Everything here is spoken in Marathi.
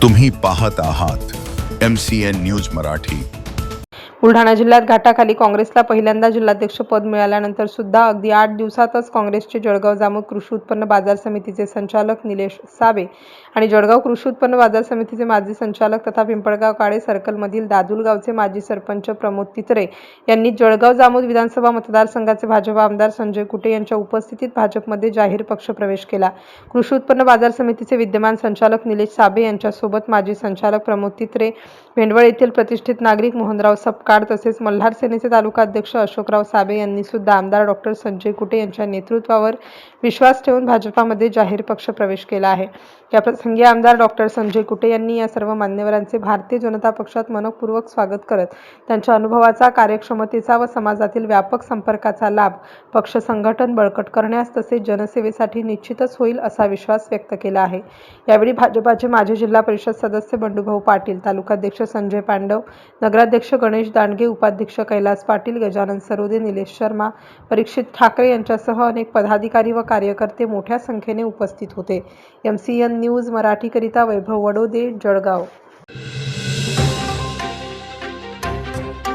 तुम्ही पाहत आहात MCN न्यूज मराठी। बुलढाणा जिल्ह्यात घाटाखाली काँग्रेसला पहिल्यांदा जिल्हाध्यक्ष पद मिळाल्यानंतर सुद्धा अगदी 8 दिवसातच काँग्रेसचे जळगाव जामोद कृषी उत्पन्न बाजार समितीचे संचालक निलेश साबे आणि जळगाव कृषी उत्पन्न बाजार समितीचे माजी संचालक तथा पिंपळगाव काळे सर्कलमधील दादुलगावचे माजी सरपंच प्रमोद तित्रे यांनी जळगाव जामोद विधानसभा मतदारसंघाचे भाजप आमदार संजय कुटे यांच्या उपस्थितीत भाजपमध्ये जाहीर पक्ष प्रवेश केला। कृषी उत्पन्न बाजार समितीचे विद्यमान संचालक निलेश साबे यांच्यासोबत माजी संचालक प्रमोद तित्रे, भेंडवळ येथील प्रतिष्ठित नागरिक मोहनराव सपकाळ तसेच मल्हार सेनेचे तालुका अध्यक्ष अशोकराव साबे यांनी सुद्धा आमदार डॉक्टर संजय कुटे यांच्या नेतृत्वावर विश्वास ठेवून भाजपामध्ये जाहीर पक्ष प्रवेश केला आहे। या प्रसंगी आमदार डॉक्टर संजय कुटे यांनी या सर्व मान्यवरांचे भारतीय जनता पक्षात मनपूर्वक स्वागत करत त्यांच्या अनुभवाचा, कार्यक्षमतेचा व समाजातील व्यापक संपर्काचा लाभ पक्ष संघटन बळकट करण्यास तसेच जनसेवेसाठी निश्चितच होईल असा विश्वास व्यक्त केला आहे। यावेळी भाजपाचे माजी जिल्हा परिषद सदस्य बंडूभाऊ पाटील, तालुकाध्यक्ष संजय पांडव, नगराध्यक्ष गणेश दांडगे, उपाध्यक्ष कैलास पाटील, गजानन सरोदे, निलेश शर्मा, परीक्षित ठाकरे यांच्यासह अनेक पदाधिकारी व कार्यकर्ते मोठ्या संख्येने उपस्थित होते। MCN न्यूज मराठीकरिता वैभव वडोदे, जळगाव।